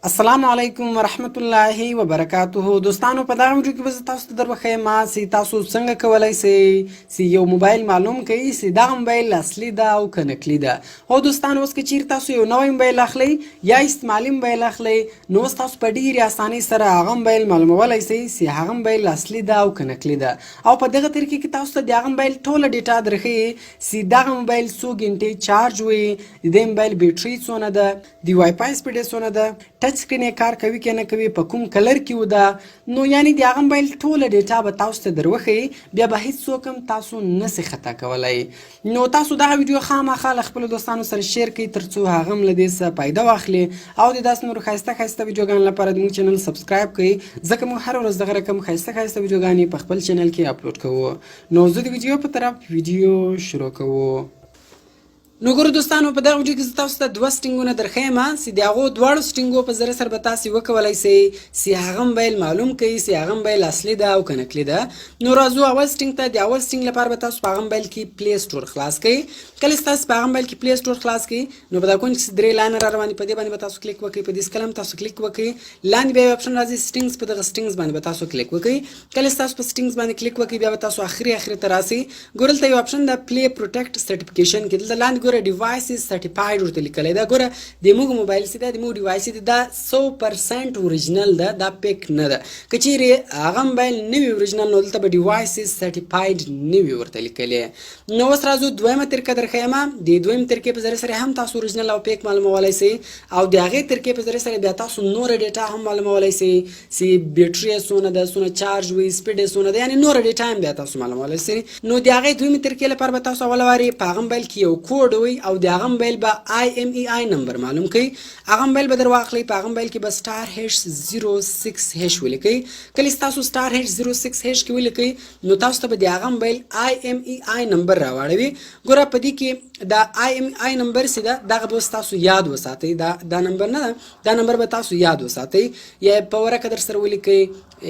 السلام علیکم ورحمت الله وبرکاته. دوستانو په دغه ویډیو کې به زه تاسو ته دربښیم چې تاسو څنګه کولی شئ چې یو موبایل معلوم کړئ چې دغه موبایل اصلي ده او که نقلي ده. هو دوستانو اوس که چیرې تاسو یو نوی موبایل اخلئ یا استعمالي موبایل اخلئ نو اوس تاسو په ډېرې اسانۍ سره هغه موبایل معلومولی شئ چې هغه موبایل اصلي ده او که نقلي ده. او په دغه طریقې کې تاسو ته د هغه موبایل ټوله ډیټا درښیي چې دغه موبایل څو ګنټې چارج وي، د دې موبایل بیټرۍ څونه ده، د وای فای سپیډ یې څونه ده، ټچ سکرین یې کار کوي که نه کوي، په کوم کلر کې وده. نو یعنې د هغه موبایل ټوله ډیټا به تاسو ته دروښیي، بیا به هیڅوک هم تاسو نسئ خطا کولی. نو تاسو دغه ویډیو خامخا له خپلو دوستانو سره شیر کړئ تر څو هغه هم له دې څخه فایده واخلي او د داسې نورو ښایسته ښایسته ویډیوګانو لپاره زموږ چینل سبسکرایب کړئ، ځکه موږ هره ورځ دغه رقم ښایسته ښایسته ویډیوګانې په خپل چینل کې اپلوډ کوو. نو زه د ویډیو په طرف ویډیو شروع کوو. نو ګورو دوستانو په دغه ویډیو کې زه تاسو ته دوه سټینګونه درښیم چې د هغو دواړو سټینګو په ذریعه سره به تاسې وکولی شئ چې هغه موبایل معلوم کړئ چې هغه موبایل اصلي ده او که نقلي ده. نو راځو اول سټینګ ته. د اول سټینګ لپاره به تاسو په هغه موبایل کې پلی سټور خلاص کړئ. کله چې تاسو په هغه موبایل کې پلی سټور خلاص کړئ نو په دغه کونج کې درې لاینې را روانې، په دې باندې به تاسو کلیک وکړئ، په دې سکل هم تاسو کلیک وکړئ. لاندې بیا یو اپشن راځي سټینګز، په دغه سټینګز باندې به تاسو کلیک وکړئ. کله چې تاسو په سټینګز باندې کلیک وکړئ بیا به تاسو اخري ته راسئ. ګورئ دلته یو اپشن ده پلی پروټیکټ سرټیفیکیشن کې، دلته لاندې ګوره ډیوایسز سرټیفاید ورته لیکلی ده. ګوره د موږ موبایل چې ده د موږ ډیوایس چې ده 100% اوریجنل ده، دا پیک نه ده. که چیرې هغه موبایل نه وي اوریجنل نو دلته به ډیوایسز سرټیفاید نه وي ورته لیکلی. نو اوس راځو دویمه طریقه درښیم. د دویم طریقې په ذریعه سره هم تاسو اوریجنل او پیک معلومولی شئ او د هغې طریقې په ذریعه سره بیا تاسو نوره ډیټا هم معلومولی شئ چې بیټرۍ یې څونه ده، څونه چارج وي، سپیډ یې څونه ده، یعنې نوره ډیټا هم بیا تاسو معلومولی شئ. نو د هغې دویمې طریقې لپاره به تاسو اوله وارې په هغه موبایل کې یو کوډ وي او د هغه موبایل به IMEI نمبر معلوم کړئ. هغه موبایل به در واخلئ، په هغه موبایل کې به *#06# ولیکئ. کله چې تاسو *#06# کې ولیکئ نو تاسو ته به د هغه موبایل IMEI نمبر راواړوي. ګوره په دې کې دا IMEI نمبر چې ده دغه به اوس تاسو یاد وساتئ. دا نمبر نه ده، دا نمبر به تاسو یاد وساتئ، یا په ورقه در سره ولیکئ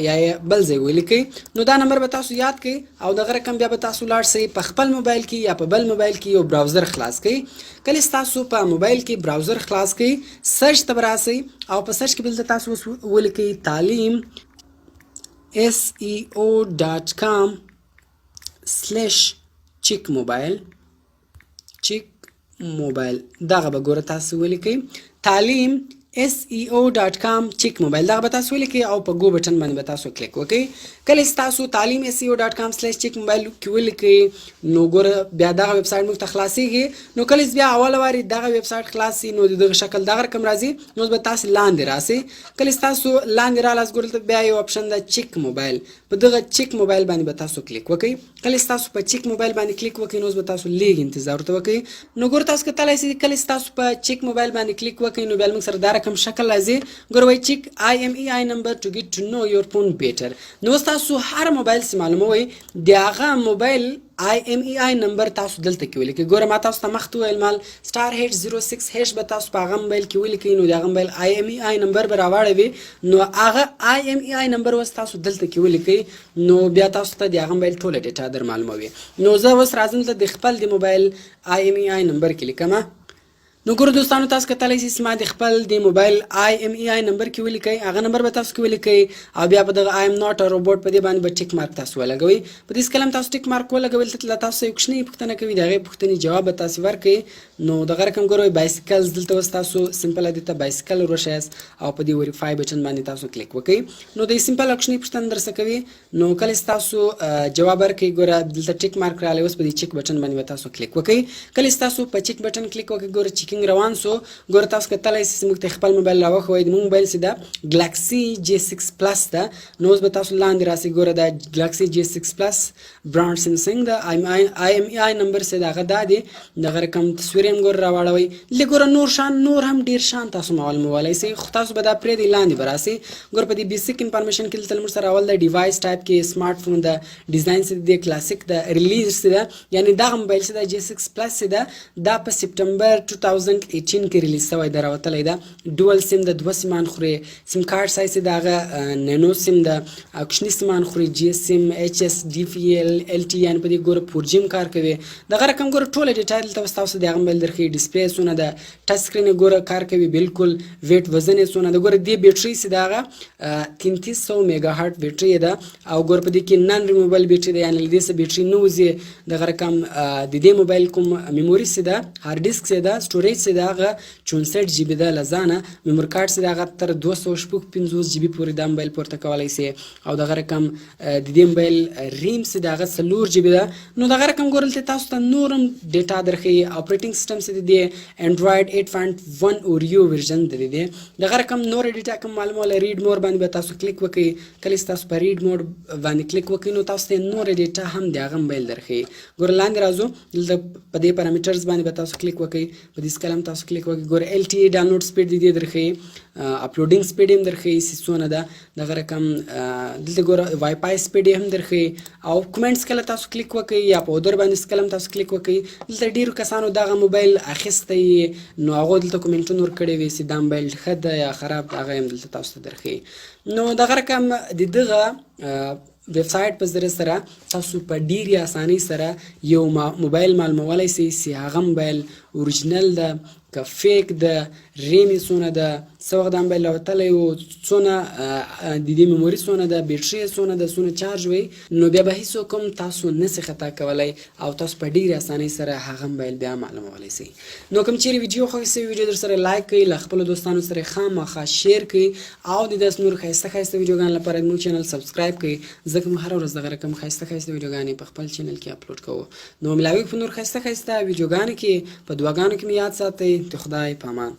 یا بل ځای ولیکئ. نو دا نمبر به تاسو یاد کړئ او دغه رقم بیا به تاسو لاړ شئ په خپل موبایل کې یا په بل موبایل کې یو براوزر خلاص کړئ. کله چې تاسو په موبایل کې براوزر خلاص کړئ سرچ ته به راسئ او په سرچ کې به دلته تاسو ولیکئ تعلیم SEO.com/چیک موبایل دغه به ګوره تاسو ولیکئ تعلیم SEO.com چیک موبایل دغه به تاسو ولیکئ او په گو بټن باندې به تاسو کلیک وکړئ. کله چې تاسو تعلیم SEO.com/چیک موبایل کې ولیکئ نو ګوره بیا دغه ویب سایټ موږ ته خلاصیږي. نو کله چې بیا اوله وارې دغه ویب سایټ خلاص شي نو د دغه شکل دغه رقم راځي. نو به تاسو لاندې راسئ. کله چې تاسو لاندې رالاست ګوره بیا یو اپشن ده چیک موبایل، په دغه چیک موبایل باندې به تاسو کلیک وکړئ. کله چې تاسو په چیک موبایل باندې کلیک وکړئ نو به تاسو لږ انتظار ورته وکړئ. نو ګوره تاسو کتلی شئ کله چې تاسو په چیک موبایل باندې کلیک وکړئ نو بیا موږ سره دا رقم شکل راځي. ګوره وایي چیک IMEI نمبر to get to know your phone better. نو اوس تاسو هر موبایل چې معلوموئ د هغه موبایل IMEI نمبر تاسو دلته کې ولیکئ. ګوره ما تاسو ته مخکې وویل مال *#06# به تاسو په هغه موبایل کې ولیکئ نو د هغه موبایل IMEI نمبر به راواړوي. نو هغه IMEI نمبر اوس تاسو دلته کې ولیکئ نو بیا تاسو ته د هغه موبایل ټوله ډیټا در معلوموي. نو زه اوس راځم ته د خپل د موبایل IMEI نمبر کې لیکم. نو ګورو دوستانو تاسو کتلی شئ چې ما د خپل د موبایل IMEI نمبر کې ولیکئ، هغه نمبر به تاسو کې ولیکئ او بیا په دغه I am not a robot په دې باندې به ټیک مارک تاسو ولګوئ. په دې سکل هم تاسو ټیک مارک ولګوئ. دلته تاسو یو کوچنۍ پوښتنه کوي، د هغې پوښتنې جواب به تاسو ورکړئ. نو دغه رقم ګورئ بایسیکلز، دلته اوس تاسو سمپل دې ته بایسیکل وروښیاست او په دې وریفای بټن باندې تاسو کلیک وکړئ. نو د سمپل کوچنۍ پوښتنه درڅخه کوي. نو کله چې تاسو جواب ورکړئ ګوره دلته ټیک مارک راغلی، اوس په دې چیک بټن باندې به تاسو کلیک وکړئ. کله چې تاسو په چیک بټن کلیک وکړئ ګوره چیکینګ روان سو. ګوره تاسو کتلی شئ چې موږ ته خپل موبایل راوښوئ. د موږ موبایل چې ده ګلاکسي J6+ ده. نو اوس به تاسو لاندې راسئ. ګوره دا ګلاکسي J6+ برانډ سیمسنګ ده. IMEI نمبر چې د هغه دا دی، دغه رقم تصویر هم ګوره راواړوئ. لږ ګوره نور هم ډېر شان تاسو معلومولی شئ، خو تاسو به دا پرېږدئ لاندې به راسئ. ګوره په دې بیسیک انفارمیشن کې دلته موږ سره اول د ډیوایس ټایپ کې سمارټ فون ده، ډیزاین چې دی کلاسیک ده، ریلیز چې ده یعنې دغه موبایل چې ده J6+ چې ده دا په سپټمبر 2018 کې ریلیز شوی ده، راوتلی ده. ډول سیم د 2 سیمان خوري. سیم کارت سایز د هغه نینو سیم ده، کوچني سیمان خوري. جی اس سیم، ایچ اس، ډي پی ال، ال ټي، یعنې په دې ګوره 4G هم کار کوي. دغه رقم ګوره ټوله ډیټا دلته تاسو د هغه موبایل درښیي. ډسپلی څونه ده، ټچ سکرین یې ګوره کار کوي بالکل. ویټ وزن یې څونه ده، ګوره دې بیټرۍ چې د هغه 3300 میګا هارټ بیټرۍ ده، او ګوره په دې کې نن ریموبل بیټرۍ ده، یعنې له دې څه بیټرۍ نه وځي. دغه رقم د دې موبایل کوم میموري چې ده، هارډ ډیسک چې ده، سټوریج چې ده، هغه 64 جی بي ده له ځانه. میموري کارت چې ده هغه تر 256 جی بي پورې دا موبایل پورته کولی سي. او دغه رقم د دې موبایل ریم چې ده هغه 4 جی بي ده. نو دغه رقم ګوره دلته تاسو ته نور هم ډیټا درښیي. اپریټنګ سیسټم چې د دې انډراید 8.1 اوریو ورژن د دې. دغه رقم نور ډیټا کوم معلومه ریډ مور باندې به تاسو کلیک وکړئ. کله چې تاسو په ریډ مور باندې کلیک وکړئ نو تاسو ته نور ډیټا هم د هغه موبایل درښیي. ګوره لاندې راځو، دلته په دې پارامټرز باندې به تاسو کلیک وکړئ. په دې سکیل هم تاسو کلیک وکړئ. ګوره ال ټي ای ډاونلوډ سپیډ د دې درښیي، اپلوډینګ سپیډ هم درښیي چې څونه ده. دغه رقم دلته ګوره وای فای سپیډ هم درښیي. او کومنټس کله تاسو کلیک وکړئ یا په اودر باندې سکیل هم تاسو کلیک وکړئ. دلته ډېرو کسانو دغه موبایل اخیستی، نو هغو دلته کومنټونه ورکړي وي چې دا موبایل ښه ده یا خراب، هغه هم دلته تاسو ته درښیي. نو دغه رقم د دغه ویب سایټ په ذریعه سره تاسو په ډېرې اسانۍ سره یو موبایل معلومولی سئ چې هغه موبایل اوریجنل ده که فیک ده، ریم یې څونه ده، څه وخت دا موبایل راوتلی و، څونه د دې میموري څونه ده، بیټرۍ یې څونه ده، څونه چارج وي. نو بیا به هېڅوک هم تاسو نسي خطا کولی او تاسو په ډېرې اسانۍ سره هغه موبایل بیا معلومولی سئ. نو کوم چیرې ویډیو خوښ سوي ویډیو در سره لایک کړئ، له خپلو دوستانو سره یې خامخا شیر کړئ، او د داسې نور ښایسته ښایسته ویډیوګانو لپاره زموږ چینل سبسکرایب کړئ، ځکه موږ هره ورځ دغه رقم ښایسته ښایسته ویډیوګانې په خپل چینل کې اپلوډ کوو. نو ملاوي په نور ښایسته ښایسته ویډیوګانو کې په دعاګانو کې مې یاد ساتئ. د خدای په امان.